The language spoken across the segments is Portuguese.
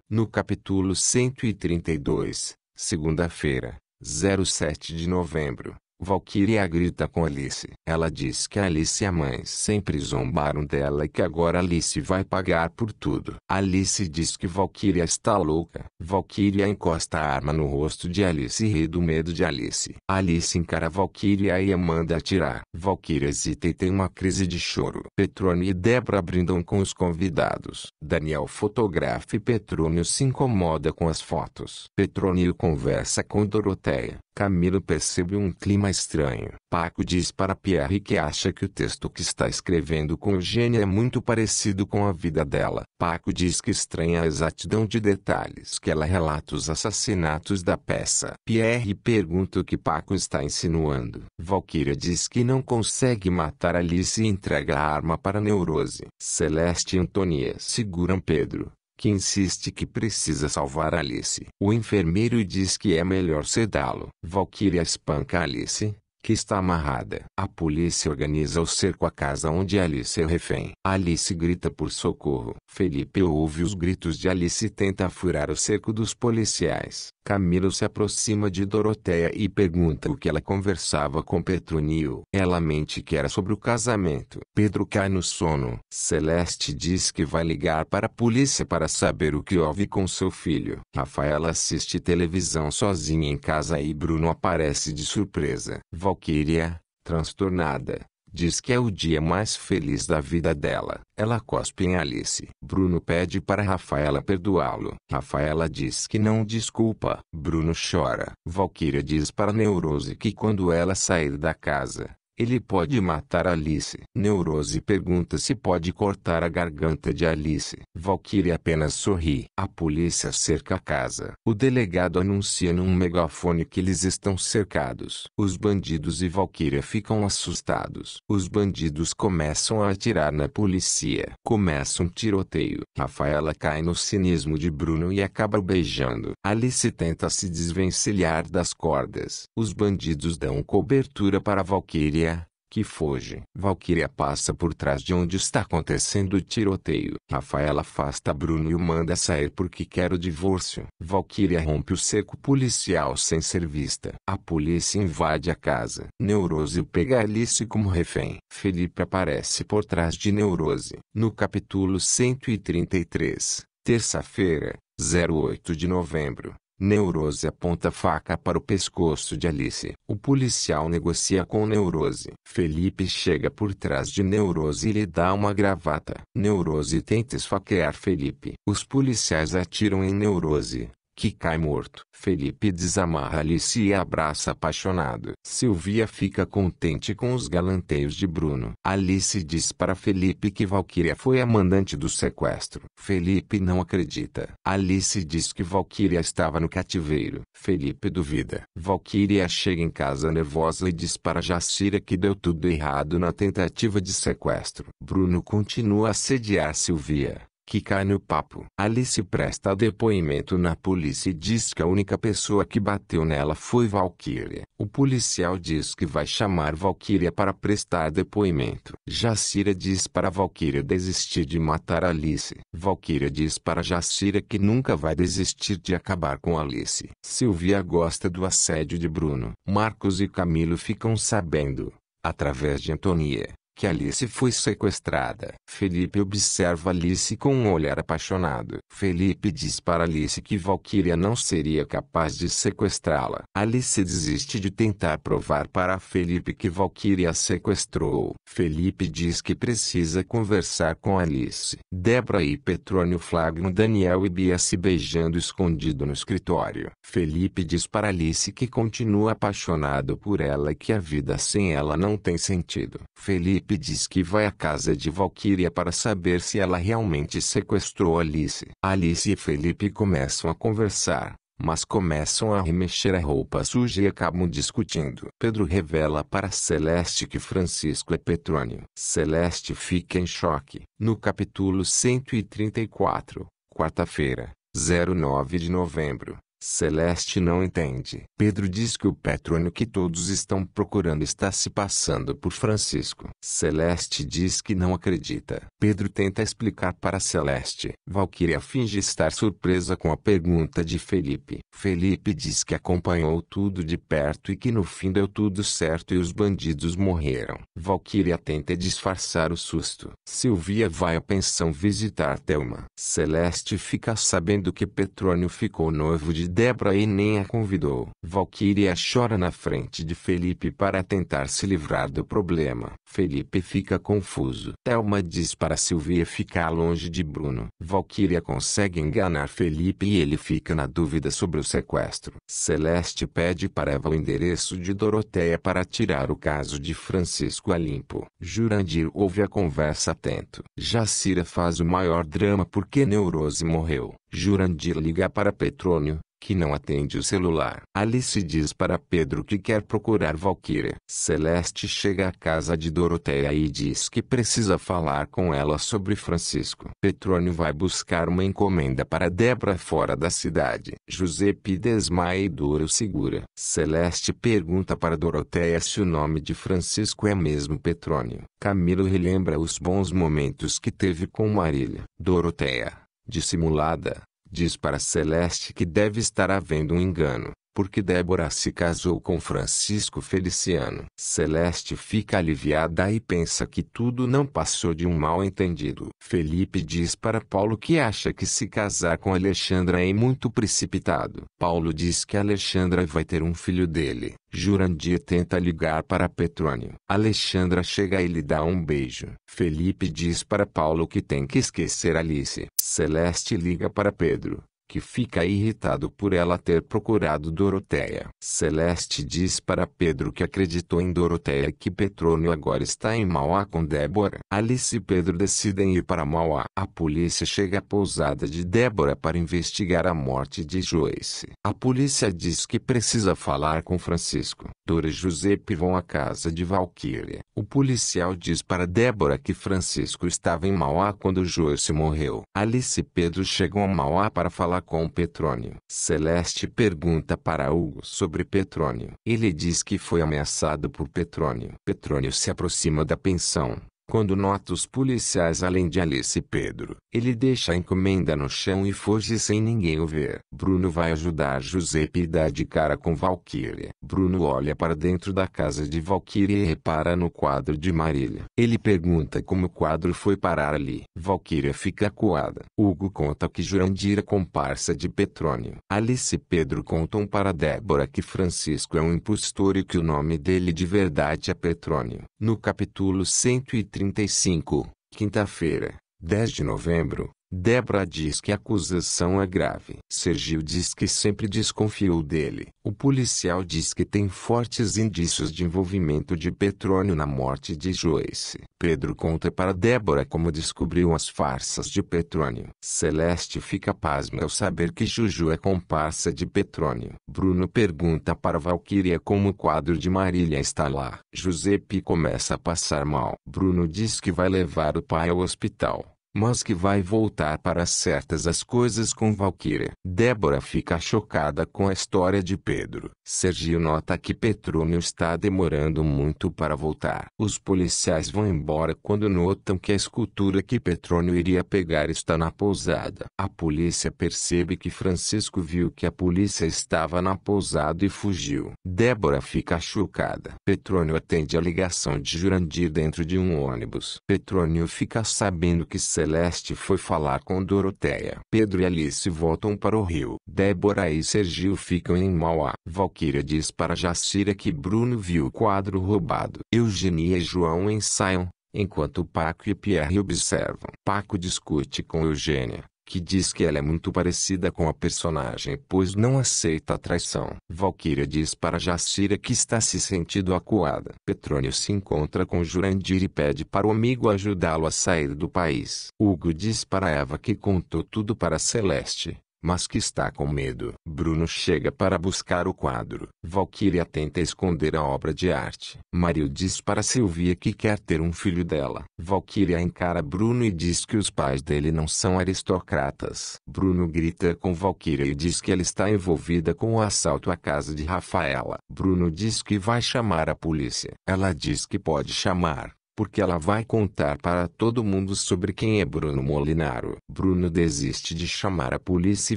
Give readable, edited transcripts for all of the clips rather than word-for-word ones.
No capítulo 132, segunda-feira, 07 de novembro, Valkyria grita com Alice. Ela diz que Alice e a mãe sempre zombaram dela e que agora Alice vai pagar por tudo. Alice diz que Valkyria está louca. Valkyria encosta a arma no rosto de Alice e ri do medo de Alice. Alice encara Valkyria e a manda atirar. Valkyria hesita e tem uma crise de choro. Petrônio e Débora brindam com os convidados. Daniel fotografa e Petrônio se incomoda com as fotos. Petrônio conversa com Doroteia. Camilo percebe um clima estranho. Paco diz para Pierre que acha que o texto que está escrevendo com Eugênia é muito parecido com a vida dela. Paco diz que estranha a exatidão de detalhes que ela relata os assassinatos da peça. Pierre pergunta o que Paco está insinuando. Valkyria diz que não consegue matar Alice e entrega a arma para Neurose. Celeste e Antônia seguram Pedro, que insiste que precisa salvar Alice. O enfermeiro diz que é melhor sedá-lo. Valkyria espanca Alice, que está amarrada. A polícia organiza o cerco à casa onde Alice é refém. Alice grita por socorro. Felipe ouve os gritos de Alice e tenta furar o cerco dos policiais. Camilo se aproxima de Doroteia e pergunta o que ela conversava com Petrônio. Ela mente que era sobre o casamento. Pedro cai no sono. Celeste diz que vai ligar para a polícia para saber o que houve com seu filho. Rafaela assiste televisão sozinha em casa e Bruno aparece de surpresa. Valkyria, transtornada, diz que é o dia mais feliz da vida dela. Ela cospe em Alice. Bruno pede para Rafaela perdoá-lo. Rafaela diz que não desculpa. Bruno chora. Valkyria diz para Neurose que quando ela sair da casa, ele pode matar Alice. Neurose pergunta se pode cortar a garganta de Alice. Valkyria apenas sorri. A polícia cerca a casa. O delegado anuncia num megafone que eles estão cercados. Os bandidos e Valkyria ficam assustados. Os bandidos começam a atirar na polícia. Começa um tiroteio. Rafaela cai no cinismo de Bruno e acaba beijando. Alice tenta se desvencilhar das cordas. Os bandidos dão cobertura para Valkyria, que foge. Valkyria passa por trás de onde está acontecendo o tiroteio. Rafaela afasta Bruno e o manda sair porque quer o divórcio. Valkyria rompe o cerco policial sem ser vista. A polícia invade a casa. Neurose pega Alice como refém. Felipe aparece por trás de Neurose. No capítulo 133, terça-feira, 08 de novembro. Neurose aponta a faca para o pescoço de Alice. O policial negocia com Neurose. Felipe chega por trás de Neurose e lhe dá uma gravata. Neurose tenta esfaquear Felipe. Os policiais atiram em Neurose, que cai morto. Felipe desamarra Alice e a abraça apaixonado. Silvia fica contente com os galanteios de Bruno. Alice diz para Felipe que Valkyria foi a mandante do sequestro. Felipe não acredita. Alice diz que Valkyria estava no cativeiro. Felipe duvida. Valkyria chega em casa nervosa e diz para Jacira que deu tudo errado na tentativa de sequestro. Bruno continua a assediar Silvia, que cai no papo. Alice presta depoimento na polícia e diz que a única pessoa que bateu nela foi Valkyria. O policial diz que vai chamar Valkyria para prestar depoimento. Jacira diz para Valkyria desistir de matar Alice. Valkyria diz para Jacira que nunca vai desistir de acabar com Alice. Silvia gosta do assédio de Bruno. Marcos e Camilo ficam sabendo, através de Antônia, que Alice foi sequestrada. Felipe observa Alice com um olhar apaixonado. Felipe diz para Alice que Valkyria não seria capaz de sequestrá-la. Alice desiste de tentar provar para Felipe que Valkyria a sequestrou. Felipe diz que precisa conversar com Alice. Débora e Petrônio flagram Daniel e Bia se beijando escondido no escritório. Felipe diz para Alice que continua apaixonado por ela e que a vida sem ela não tem sentido. Felipe diz que vai à casa de Valkyria para saber se ela realmente sequestrou Alice. Alice e Felipe começam a conversar, mas começam a remexer a roupa suja e acabam discutindo. Pedro revela para Celeste que Francisco é Petrônio. Celeste fica em choque. No capítulo 134, quarta-feira, 09 de novembro. Celeste não entende. Pedro diz que o Petrônio que todos estão procurando está se passando por Francisco. Celeste diz que não acredita. Pedro tenta explicar para Celeste. Valquíria finge estar surpresa com a pergunta de Felipe. Felipe diz que acompanhou tudo de perto e que no fim deu tudo certo e os bandidos morreram. Valquíria tenta disfarçar o susto. Silvia vai à pensão visitar Thelma. Celeste fica sabendo que Petrônio ficou noivo de Débora e nem a convidou. Valquíria chora na frente de Felipe para tentar se livrar do problema. Felipe fica confuso. Thelma diz para Silvia ficar longe de Bruno. Valquíria consegue enganar Felipe e ele fica na dúvida sobre o sequestro. Celeste pede para Eva o endereço de Doroteia para tirar o caso de Francisco a limpo. Jurandir ouve a conversa atento. Jacira faz o maior drama porque Neurose morreu. Jurandir liga para Petrônio, que não atende o celular. Alice diz para Pedro que quer procurar Valquíria. Celeste chega à casa de Doroteia e diz que precisa falar com ela sobre Francisco. Petrônio vai buscar uma encomenda para Débora fora da cidade. Giuseppe desmaia e Dora o segura. Celeste pergunta para Doroteia se o nome de Francisco é mesmo Petrônio. Camilo relembra os bons momentos que teve com Marília. Doroteia, dissimulada, diz para Celeste que deve estar havendo um engano, porque Débora se casou com Francisco Feliciano. Celeste fica aliviada e pensa que tudo não passou de um mal-entendido. Felipe diz para Paulo que acha que se casar com Alexandra é muito precipitado. Paulo diz que Alexandra vai ter um filho dele. Jurandir tenta ligar para Petrônio. Alexandra chega e lhe dá um beijo. Felipe diz para Paulo que tem que esquecer Alice. Celeste liga para Pedro, que fica irritado por ela ter procurado Doroteia. Celeste diz para Pedro que acreditou em Doroteia e que Petrônio agora está em Mauá com Débora. Alice e Pedro decidem ir para Mauá. A polícia chega à pousada de Débora para investigar a morte de Joyce. A polícia diz que precisa falar com Francisco. Dora e Giuseppe vão à casa de Valquíria. O policial diz para Débora que Francisco estava em Mauá quando Joyce morreu. Alice e Pedro chegam a Mauá para falar com Petrônio. Celeste pergunta para Hugo sobre Petrônio. Ele diz que foi ameaçado por Petrônio. Petrônio se aproxima da pensão. Quando nota os policiais além de Alice e Pedro, ele deixa a encomenda no chão e foge sem ninguém o ver. Bruno vai ajudar Giuseppe e dá de cara com Valquíria. Bruno olha para dentro da casa de Valquíria e repara no quadro de Marília. Ele pergunta como o quadro foi parar ali. Valquíria fica acuada. Hugo conta que Jurandir é comparsa de Petrônio. Alice e Pedro contam para Débora que Francisco é um impostor e que o nome dele de verdade é Petrônio. No capítulo 135, quinta-feira, 10 de novembro, Débora diz que a acusação é grave. Sergio diz que sempre desconfiou dele. O policial diz que tem fortes indícios de envolvimento de Petrônio na morte de Joyce. Pedro conta para Débora como descobriu as farsas de Petrônio. Celeste fica pasma ao saber que Juju é comparsa de Petrônio. Bruno pergunta para Valquíria como o quadro de Marília está lá. Giuseppe começa a passar mal. Bruno diz que vai levar o pai ao hospital, mas que vai voltar para certas as coisas com Valquíria. Débora fica chocada com a história de Pedro. Sergio nota que Petrônio está demorando muito para voltar. Os policiais vão embora quando notam que a escultura que Petrônio iria pegar está na pousada. A polícia percebe que Francisco viu que a polícia estava na pousada e fugiu. Débora fica chocada. Petrônio atende a ligação de Jurandir dentro de um ônibus. Petrônio fica sabendo que Celeste foi falar com Doroteia. Pedro e Alice voltam para o Rio. Débora e Sergio ficam em Mauá. Valquíria diz para Jacira que Bruno viu o quadro roubado. Eugenia e João ensaiam, enquanto Paco e Pierre observam. Paco discute com Eugênia, que diz que ela é muito parecida com a personagem pois não aceita a traição. Valquíria diz para Jacira que está se sentindo acuada. Petrônio se encontra com Jurandir e pede para o amigo ajudá-lo a sair do país. Hugo diz para Eva que contou tudo para Celeste, mas que está com medo. Bruno chega para buscar o quadro. Valquíria tenta esconder a obra de arte. Mario diz para Sylvia que quer ter um filho dela. Valquíria encara Bruno e diz que os pais dele não são aristocratas. Bruno grita com Valquíria e diz que ela está envolvida com o assalto à casa de Rafaela. Bruno diz que vai chamar a polícia. Ela diz que pode chamar, porque ela vai contar para todo mundo sobre quem é Bruno Molinaro. Bruno desiste de chamar a polícia e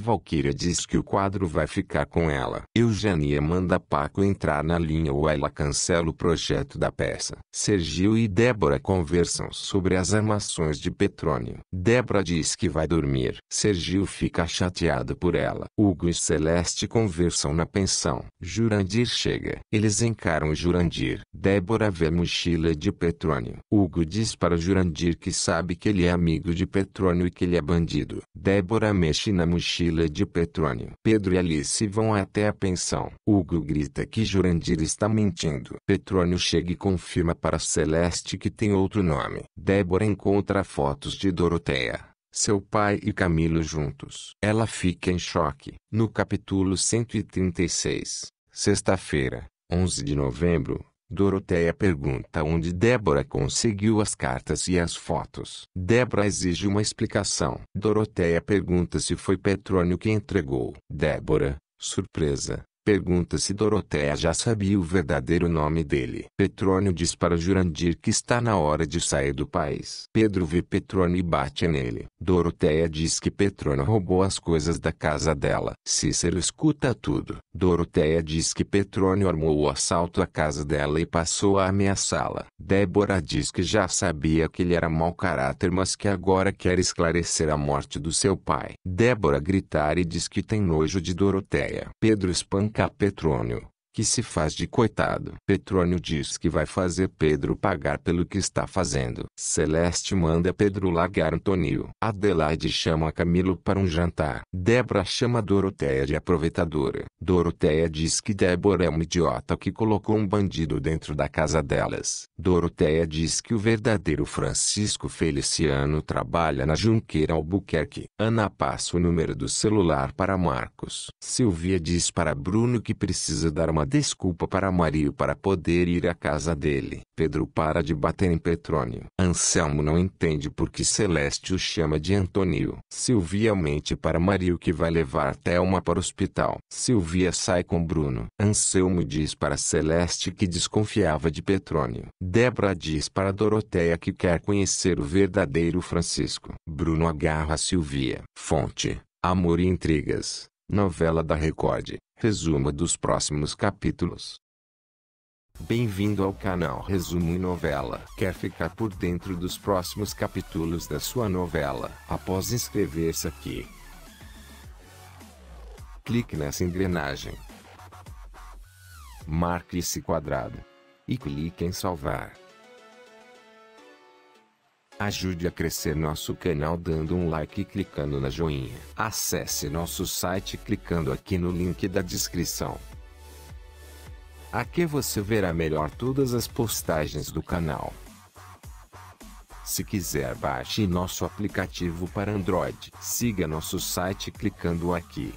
Valquíria diz que o quadro vai ficar com ela. Eugênia manda Paco entrar na linha ou ela cancela o projeto da peça. Sergio e Débora conversam sobre as armações de Petrônio. Débora diz que vai dormir. Sergio fica chateado por ela. Hugo e Celeste conversam na pensão. Jurandir chega. Eles encaram Jurandir. Débora vê a mochila de Petrônio. Hugo diz para Jurandir que sabe que ele é amigo de Petrônio e que ele é bandido. Débora mexe na mochila de Petrônio. Pedro e Alice vão até a pensão. Hugo grita que Jurandir está mentindo. Petrônio chega e confirma para Celeste que tem outro nome. Débora encontra fotos de Doroteia, seu pai e Camilo juntos. Ela fica em choque. No capítulo 136, sexta-feira, 11 de novembro, Doroteia pergunta onde Débora conseguiu as cartas e as fotos. Débora exige uma explicação. Doroteia pergunta se foi Petrônio que entregou. Débora, surpresa, pergunta se Doroteia já sabia o verdadeiro nome dele. Petrônio diz para Jurandir que está na hora de sair do país. Pedro vê Petrônio e bate nele. Doroteia diz que Petrônio roubou as coisas da casa dela. Cícero escuta tudo. Doroteia diz que Petrônio armou o assalto à casa dela e passou a ameaçá-la. Débora diz que já sabia que ele era mau caráter, mas que agora quer esclarecer a morte do seu pai. Débora grita e diz que tem nojo de Doroteia. Pedro espanca Petrônio, que se faz de coitado. Petrônio diz que vai fazer Pedro pagar pelo que está fazendo. Celeste manda Pedro largar Antônio. Adelaide chama Camilo para um jantar. Débora chama Doroteia de aproveitadora. Doroteia diz que Débora é uma idiota que colocou um bandido dentro da casa delas. Doroteia diz que o verdadeiro Francisco Feliciano trabalha na Junqueira Albuquerque. Ana passa o número do celular para Marcos. Sylvia diz para Bruno que precisa dar uma desculpa para Mario para poder ir à casa dele. Pedro para de bater em Petrônio. Anselmo não entende por que Celeste o chama de Antônio. Sylvia mente para Mario que vai levar Thelma para o hospital. Sylvia sai com Bruno. Anselmo diz para Celeste que desconfiava de Petrônio. Débora diz para Doroteia que quer conhecer o verdadeiro Francisco. Bruno agarra Sylvia. Fonte: Amor e Intrigas. Novela da Record. Resumo dos próximos capítulos. Bem-vindo ao canal Resumo e Novela. Quer ficar por dentro dos próximos capítulos da sua novela? Após inscrever-se aqui, clique nessa engrenagem, marque esse quadrado e clique em salvar. Ajude a crescer nosso canal dando um like e clicando na joinha. Acesse nosso site clicando aqui no link da descrição. Aqui você verá melhor todas as postagens do canal. Se quiser, baixe nosso aplicativo para Android. Siga nosso site clicando aqui.